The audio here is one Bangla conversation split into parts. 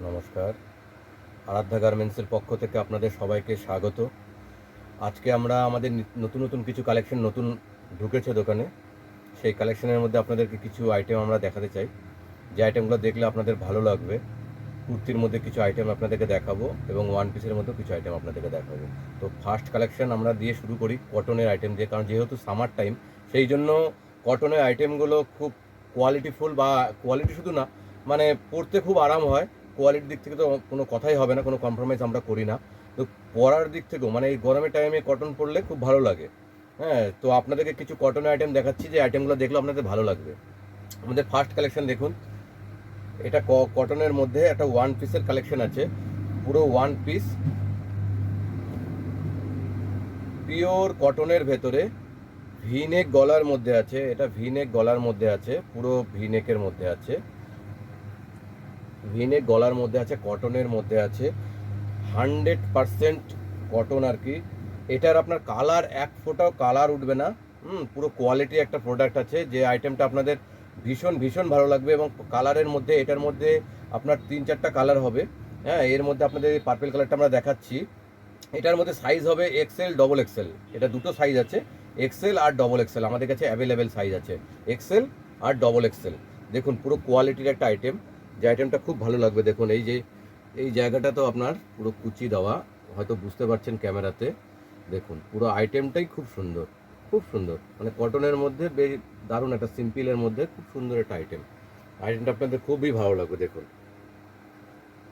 নমস্কার। আরাধ্যা গার্মেন্টসের পক্ষ থেকে আপনাদের সবাইকে স্বাগত। আজকে আমরা আমাদের নতুন নতুন কিছু কালেকশন ঢুকেছে দোকানে। সেই কালেকশনের মধ্যে আপনাদেরকে কিছু আইটেম আমরা দেখাতে চাই, যে আইটেমগুলো দেখলে আপনাদের ভালো লাগবে। কুর্তির মধ্যে কিছু আইটেম আপনাদেরকে দেখাবো এবং ওয়ান পিসের মধ্যেও কিছু আইটেম আপনাদেরকে দেখাবো। তো ফার্স্ট কালেকশন আমরা দিয়ে শুরু করি কটনের আইটেম দিয়ে, কারণ যেহেতু সামার টাইম, সেই জন্য কটনের আইটেমগুলো খুব কোয়ালিটিফুল, বা কোয়ালিটি শুধু না, মানে পরতে খুব আরাম হয়। কোয়ালিটির দিক থেকে তো কোনো কথাই হবে না, কোনো কম্প্রোমাইজ আমরা করি না। তো পরার দিক থেকেও, মানে এই গরমের টাইমে কটন পরলে খুব ভালো লাগে। হ্যাঁ, তো আপনাদেরকে কিছু কটনের আইটেম দেখাচ্ছি, যে আইটেমগুলো দেখলে আপনাদের ভালো লাগবে। আমাদের ফার্স্ট কালেকশন দেখুন, এটা কটনের মধ্যে একটা ওয়ান পিসের কালেকশন আছে। পুরো ওয়ান পিস পিওর কটনের ভেতরে ভিনেক গলার মধ্যে আছে। এটা ভিনেক গলার মধ্যে আছে, পুরো ভিনেকের মধ্যে আছে, ভিনেক গলার মধ্যে আছে, কটনের মধ্যে আছে, 100% কটন আর কি। এটার আপনার কালার এক ফোঁটাও কালার উঠবে না। পুরো কোয়ালিটি একটা প্রোডাক্ট আছে, যে আইটেমটা আপনাদের ভীষণ ভীষণ ভালো লাগবে। এবং কালারের মধ্যে, এটার মধ্যে আপনার 3-4টা কালার হবে। হ্যাঁ, এর মধ্যে আপনাদের এই পার্পেল কালারটা আমরা দেখাচ্ছি। এটার মধ্যে সাইজ হবে এক্সেল, ডবল এক্সেল। এটা দুটো সাইজ আছে, এক্সেল আর ডবল এক্সেল। আমাদের কাছে অ্যাভেলেবেল সাইজ আছে এক্সেল আর ডবল এক্সেল। দেখুন পুরো কোয়ালিটির একটা আইটেম, যে আইটেমটা খুব ভালো লাগবে। দেখুন এই জায়গাটা তো আপনার পুরো কুচি দেওয়া, হয়তো বুঝতে পারছেন ক্যামেরাতে। দেখুন পুরো আইটেমটাই খুব সুন্দর, খুব সুন্দর, মানে কটনের মধ্যে দারুণ একটা সিম্পলের মধ্যে খুব সুন্দর একটা আইটেমটা আপনাদের খুবই ভালো লাগবে। দেখুন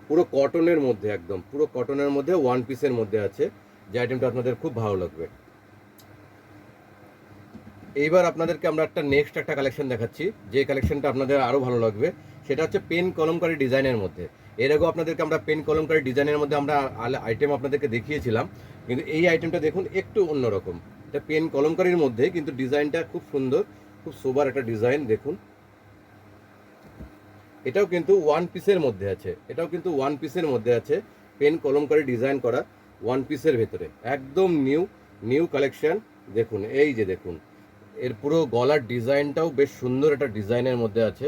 পুরো কটনের মধ্যে, একদম পুরো কটনের মধ্যে ওয়ান পিসের মধ্যে আছে, যে আইটেমটা আপনাদের খুব ভালো লাগবে। এইবার আপনাদেরকে আমরা নেক্সট একটা কালেকশন দেখাচ্ছি, যে কালেকশনটা আপনাদের আরও ভালো লাগবে। সেটা হচ্ছে পেন কলমকারি ডিজাইনের মধ্যে। এর আগেও আপনাদেরকে আমরা পেন কলমকারি ডিজাইনের মধ্যে আমরা আইটেম আপনাদেরকে দেখিয়েছিলাম, কিন্তু এই আইটেমটা দেখুন একটু অন্যরকম। এটা পেন কলমকারির মধ্যে, কিন্তু ডিজাইনটা খুব সুন্দর, খুব সোবার একটা ডিজাইন। দেখুন এটাও কিন্তু ওয়ান পিসের মধ্যে আছে, এটাও কিন্তু ওয়ান পিসের মধ্যে আছে, পেন কলমকারি ডিজাইন করা ওয়ান পিসের ভেতরে, একদম নিউ কালেকশন। দেখুন এই যে দেখুন, এর পুরো গলার ডিজাইনটাও বেশ সুন্দর একটা ডিজাইনের মধ্যে আছে।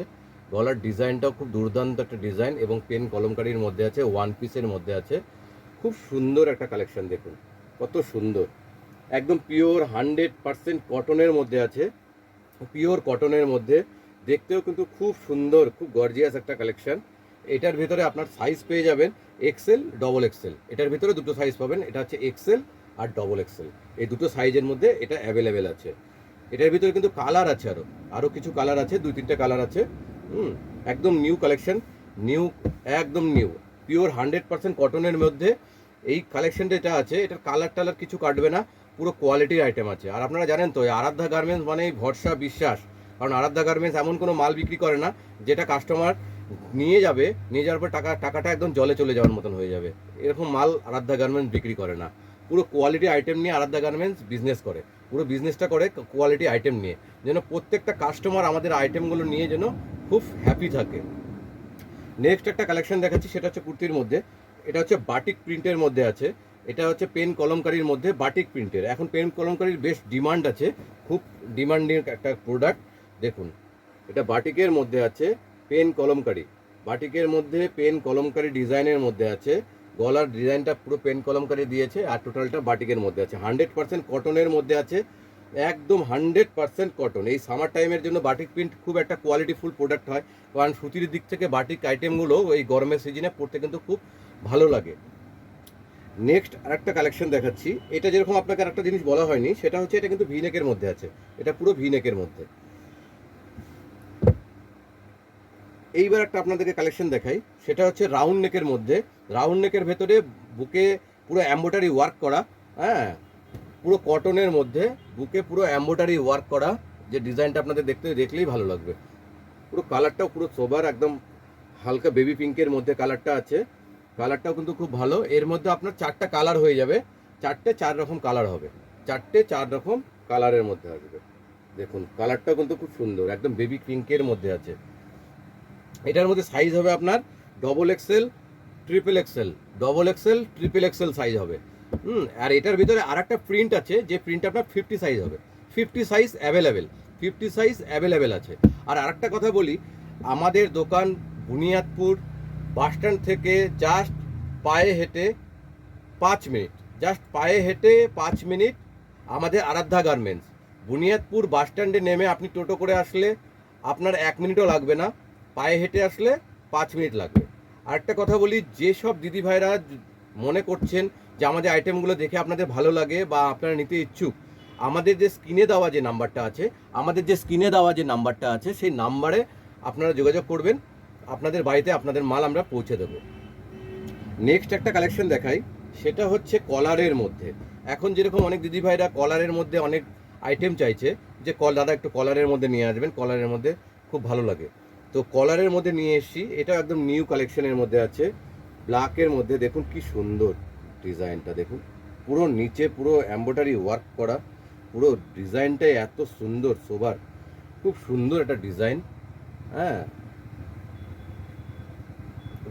গলার ডিজাইনটাও খুব দুর্দান্ত একটা ডিজাইন, এবং পেন কলমকারির মধ্যে আছে, ওয়ান পিসের মধ্যে আছে। খুব সুন্দর একটা কালেকশন। দেখুন কত সুন্দর, একদম পিওর 100% কটনের মধ্যে আছে, পিওর কটনের মধ্যে। দেখতেও কিন্তু খুব সুন্দর, খুব গর্জিয়াস একটা কালেকশন। এটার ভিতরে আপনার সাইজ পেয়ে যাবেন এক্সেল, ডবল এক্সেল। এটার ভিতরে দুটো সাইজ পাবেন, এটা হচ্ছে এক্সেল আর ডবল এক্সেল। এই দুটো সাইজের মধ্যে এটা অ্যাভেলেবেল আছে। এটার ভিতরে কিন্তু কালার আছে, আরও কিছু কালার আছে, 2-3টে কালার আছে। একদম নিউ কালেকশন, নিউ, একদম নিউ, পিওর 100% কটনের মধ্যে এই কালেকশনটা যেটা আছে, এটার কালার টালার কিছু কাটবে না, পুরো কোয়ালিটির আইটেম আছে। আর আপনারা জানেন তো, আরাধ্যা গার্মেন্টস মানেই ভরসা, বিশ্বাস। কারণ আরাধ্যা গার্মেন্টস এমন কোনো মাল বিক্রি করে না যেটা কাস্টমার নিয়ে যাওয়ার পর টাকাটা একদম জলে চলে যাওয়ার মতন হয়ে যাবে। এরকম মাল আরাধ্যা গার্মেন্টস বিক্রি করে না। পুরো কোয়ালিটি আইটেম নিয়ে আরাধ্যা গার্মেন্টস বিজনেস করে, পুরো বিজনেসটা করে কোয়ালিটি আইটেম নিয়ে, যেন প্রত্যেকটা কাস্টমার আমাদের আইটেমগুলো নিয়ে যেন খুব হ্যাপি থাকে। নেক্সট একটা কালেকশন দেখাচ্ছি, সেটা হচ্ছে কুর্তির মধ্যে। এটা হচ্ছে বাটিক প্রিন্টের মধ্যে আছে। এটা হচ্ছে পেন কলমকারির মধ্যে বাটিক প্রিন্টের। এখন পেন কলমকারির বেশ ডিমান্ড আছে, খুব ডিমান্ডিং একটা প্রোডাক্ট। দেখুন এটা বাটিকের মধ্যে আছে, পেন কলমকারি, বাটিকের মধ্যে পেন কলমকারি ডিজাইনের মধ্যে আছে। গলার ডিজাইনটা পুরো পেন কলমকারি দিয়েছে, আর টোটালটা বাটিকের মধ্যে আছে। 100% কটনের মধ্যে আছে, একদম 100% কটন। এই সামার টাইমের জন্য বাটিক প্রিন্ট খুব একটা কোয়ালিটিফুল প্রোডাক্ট হয়, কারণ সুতির দিক থেকে বাটিক আইটেমগুলো এই গরমের সিজনে পরতে কিন্তু খুব ভালো লাগে। নেক্সট আরেকটা কালেকশন দেখাচ্ছি। এটা যেরকম আপনাকে আরেকটা জিনিস বলা হয়নি, সেটা হচ্ছে এটা কিন্তু ভিনেকের মধ্যে আছে, এটা পুরো ভিনেকের মধ্যে। এইবার একটা আপনাদেরকে কালেকশন দেখাই, সেটা হচ্ছে রাউন্ড নেকের মধ্যে। রাউন্ড নেকের ভেতরে বুকে পুরো এমব্রয়ডারি ওয়ার্ক করা, হ্যাঁ, পুরো কটনের মধ্যে বুকে পুরো এমব্রয়ডারি ওয়ার্ক করা, যে ডিজাইনটা আপনাদের দেখলেই ভালো লাগবে। পুরো কালারটাও পুরো সোবার, একদম হালকা বেবি পিঙ্কের মধ্যে কালারটা আছে। কালারটাও কিন্তু খুব ভালো। এর মধ্যে আপনার 4টা কালার হয়ে যাবে, 4 রকম কালার হবে, 4 রকম কালারের মধ্যে আসবে। দেখুন কালারটাও কিন্তু খুব সুন্দর, একদম বেবি পিঙ্কের মধ্যে আছে। এটার মধ্যে সাইজ হবে আপনার double XL, triple Excel, double XL, triple XL size হবে। আর এটার ভিতরে আর একটা প্রিন্ট আছে, যে প্রিন্ট আপনার 50 সাইজ হবে। 50 সাইজ অ্যাভেলেবেল, 50 সাইজ অ্যাভেলেবেল আছে। আর আরেকটা কথা বলি, আমাদের দোকান বুনিয়াদপুর বাসস্ট্যান্ড থেকে জাস্ট পায়ে হেঁটে 5 মিনিট, জাস্ট পায়ে হেঁটে 5 মিনিট আমাদের আরাধ্যা গার্মেন্টস। বুনিয়াদপুর বাসস্ট্যান্ডে নেমে আপনি টোটো করে আসলে আপনার 1 মিনিটও লাগবে না, পায়ে হেঁটে আসলে 5 মিনিট লাগবে। আরেকটা কথা বলি, যেসব দিদিভাইরা মনে করছেন যে আমাদের আইটেমগুলো দেখে আপনাদের ভালো লাগে বা আপনারা নিতে ইচ্ছুক, আমাদের যে স্ক্রিনে দেওয়া যে নাম্বারটা আছে সেই নাম্বারে আপনারা যোগাযোগ করবেন, আপনাদের বাড়িতে আপনাদের মাল আমরা পৌঁছে দেবো। নেক্সট একটা কালেকশন দেখাই, সেটা হচ্ছে কলারের মধ্যে। এখন যেরকম অনেক দিদিভাইরা কলারের মধ্যে অনেক আইটেম চাইছে যে দাদা একটু কলারের মধ্যে নিয়ে আসবেন, কলারের মধ্যে খুব ভালো লাগে। তো কলারের মধ্যে নিয়ে এসেছি, এটা একদম নিউ কালেকশনের মধ্যে আছে, ব্ল্যাকের মধ্যে। দেখুন কি সুন্দর ডিজাইনটা, দেখুন পুরো নিচে পুরো এমব্রয়ডারি ওয়ার্ক করা, পুরো ডিজাইনটাই এত সুন্দর, সোবার, খুব সুন্দর একটা ডিজাইন। হ্যাঁ,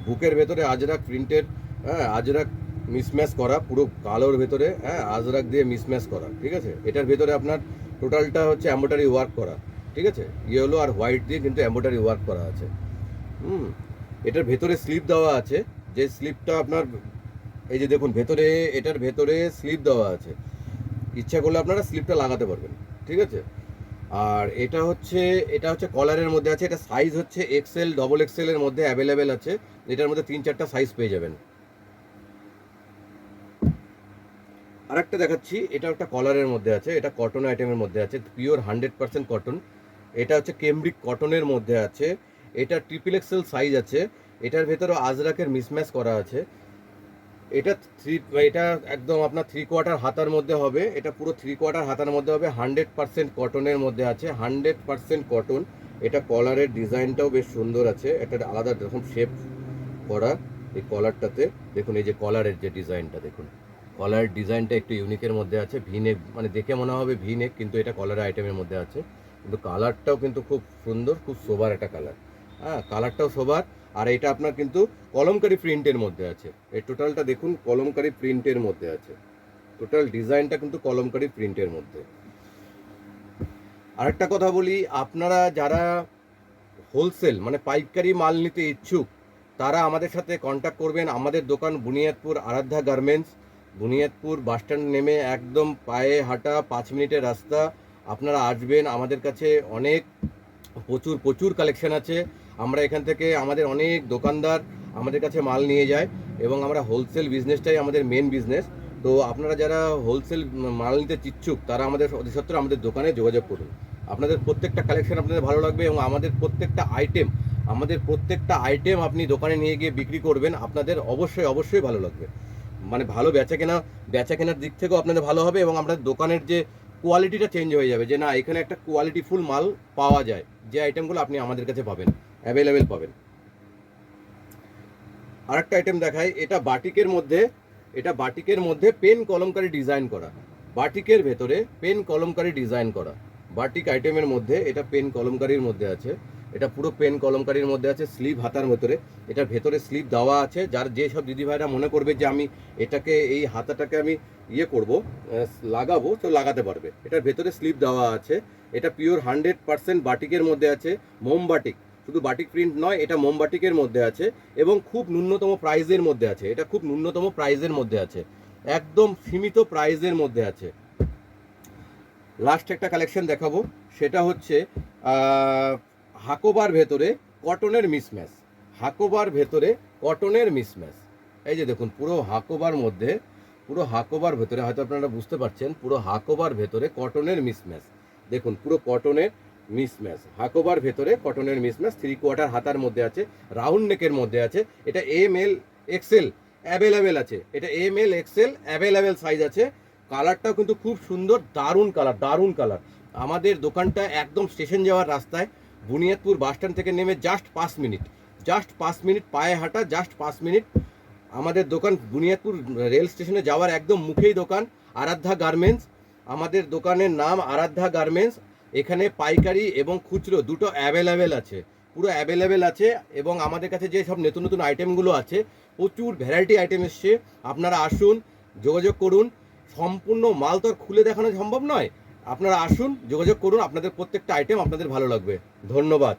বুকের ভেতরে আজরাক প্রিন্টের, হ্যাঁ আজরাক মিসম্যাচ করা, পুরো কালোর ভেতরে হ্যাঁ আজরাক দিয়ে মিসম্যাচ করা, ঠিক আছে। এটার ভেতরে আপনার টোটালটা হচ্ছে এমব্রয়ডারি ওয়ার্ক করা, ঠিক আছে, ইয়েলো আর হোয়াইট দিয়ে কিন্তু এমব্রয়ডারি ওয়ার্ক করা আছে। এটার ভেতরে স্লিপ দেওয়া আছে, যে স্লিপটা আপনার এই যে দেখুন ভেতরে, এটার ভেতরে স্লিপ দেওয়া আছে, ইচ্ছা করলে আপনারা স্লিপটা লাগাতে পারবেন, ঠিক আছে। আর এটা হচ্ছে কলারের মধ্যে আছে, এটা সাইজ হচ্ছে এক্সেল ডবল এক্সেল এর মধ্যে অ্যাভেলেবেল আছে, এটার মধ্যে 3-4টা সাইজ পেয়ে যাবেন। আরেকটা দেখাচ্ছি, এটা একটা কলারের মধ্যে আছে, এটা কটন আইটেমের মধ্যে আছে, পিওর 100% কটন। এটা হচ্ছে কেমব্রিক কটনের মধ্যে আছে, এটা ট্রিপল এক্সেল সাইজ আছে, এটার ভেতরে আজরাকের মিসম্যাচ করা আছে। এটা একদম আপনার 3/4 হাতার মধ্যে হবে, এটা পুরো 3/4 হাতার মধ্যে হবে, 100% কটনের মধ্যে আছে, 100% কটন। এটা কলারের ডিজাইনটাও বেশ সুন্দর আছে, একটা আলাদা রকম শেপ করা এই কলারটাতে। দেখুন এই যে কলারের যে ডিজাইনটা, দেখুন কলারের ডিজাইনটা একটু ইউনিকের মধ্যে আছে, ভিনেক মানে দেখে মনে হবে ভিনেক, কিন্তু এটা কলারের আইটেমের মধ্যে আছে। কিন্তু কালারটাও কিন্তু খুব সুন্দর, খুব সোবার একটা কালার, হ্যাঁ কালারটাও সোবার। আর এটা আপনার কিন্তু কলমকারি প্রিন্টের মধ্যে আছে, এই টোটালটা দেখুন কলমকারি প্রিন্টের মধ্যে আছে, টোটাল ডিজাইনটা কিন্তু কলমকারি প্রিন্টের মধ্যে। আরেকটা কথা বলি, আপনারা যারা হোলসেল মানে পাইকারি মাল নিতে ইচ্ছুক তারা আমাদের সাথে কন্ট্যাক্ট করবেন। আমাদের দোকান বুনিয়াদপুর আরাধ্যা গার্মেন্টস, বুনিয়াদপুর বাসস্ট্যান্ড নেমে একদম পায়ে হাঁটা 5 মিনিটের রাস্তা। আপনারা আসবেন, আমাদের কাছে অনেক প্রচুর কালেকশন আছে। আমরা এখান থেকে আমাদের অনেক দোকানদার আমাদের কাছে মাল নিয়ে যায় এবং আমরা হোলসেল বিজনেসটাই আমাদের মেন বিজনেস। তো আপনারা যারা হোলসেল মাল নিতে ইচ্ছুক তারা আমাদের অতি সত্ত্বর আমাদের দোকানে যোগাযোগ করুন। আপনাদের প্রত্যেকটা কালেকশন আপনাদের ভালো লাগবে এবং আমাদের প্রত্যেকটা আইটেম আপনি দোকানে নিয়ে গিয়ে বিক্রি করবেন, আপনাদের অবশ্যই ভালো লাগবে। মানে ভালো বেচা কেনার দিক থেকেও আপনাদের ভালো হবে এবং আপনাদের দোকানের যে কোয়ালিটিটা চেঞ্জ হয়ে যাবে, যে না এখানে একটা কোয়ালিটিফুল মাল পাওয়া যায়, যে আইটেমগুলো আপনি আমাদের কাছে পাবেন, অ্যাভেলেবেল পাবেন। আরেকটা আইটেম দেখাই, এটা বাটিকের মধ্যে পেন কলমকারি ডিজাইন করা, বাটিকের ভেতরে পেন কলমকারি ডিজাইন করা, বাটিক আইটেমের মধ্যে এটা পেন কলমকারির মধ্যে আছে, এটা পুরো পেন কলমকারির মধ্যে আছে, স্লিভ হাতার ভেতরে, এটার ভেতরে স্লিভ দেওয়া আছে। যার যেসব দিদিভাইরা মনে করবে যে আমি এই হাতাটাকে আমি করব লাগাবো, তো লাগাতে পারবে, এটার ভেতরে স্লিভ দেওয়া আছে। এটা পিওর 100% বাটিকের মধ্যে আছে, মোম বাটিক, শুধু বাটিক প্রিন্ট নয়, এটা মোম বাটিকের মধ্যে আছে এবং খুব ন্যূনতম প্রাইজের মধ্যে আছে, এটা খুব ন্যূনতম প্রাইজের মধ্যে আছে, একদম সীমিত প্রাইজের মধ্যে আছে। লাস্ট একটা কালেকশন দেখাবো, সেটা হচ্ছে হাকোবার ভেতরে কটনের মিসম্যাচ, এই যে দেখুন পুরো হাকোবার ভেতরে, হয়তো আপনারা বুঝতে পারছেন, পুরো হাকোবার ভেতরে কটনের মিসম্যাচ, দেখুন পুরো কটনের মিসম্যাচ, হাকোবার ভেতরে কটনের মিসম্যাচ, 3/4 হাতার মধ্যে আছে, রাউন্ড নেকের মধ্যে আছে। এটা ML XL অ্যাভেলেবেল আছে, এটা ML XL অ্যাভেলেবেল সাইজ আছে। কালারটাও কিন্তু খুব সুন্দর, দারুণ কালার। আমাদের দোকানটা একদম স্টেশন যাওয়ার রাস্তায়, বুনিয়াদপুর বাসস্ট্যান্ড থেকে নেমে জাস্ট 5 মিনিট পায়ে হাঁটা, জাস্ট 5 মিনিট আমাদের দোকান। বুনিয়াদপুর রেল স্টেশনে যাওয়ার একদম মুখেই দোকান, আরাধ্যা গার্মেন্টস। আমাদের দোকানের নাম আরাধ্যা গার্মেন্টস। এখানে পাইকারি এবং খুচরো দুটো অ্যাভেলেবেল আছে, পুরো অ্যাভেলেবেল আছে। এবং আমাদের কাছে যে সব নতুন আইটেমগুলো আছে, প্রচুর ভ্যারাইটি আইটেম এসছে। আপনারা আসুন, যোগাযোগ করুন। সম্পূর্ণ মাল তো আর খুলে দেখানো সম্ভব নয়, আপনারা আসুন, যোগাযোগ করুন, আপনাদের প্রত্যেকটা আইটেম আপনাদের ভালো লাগবে। ধন্যবাদ।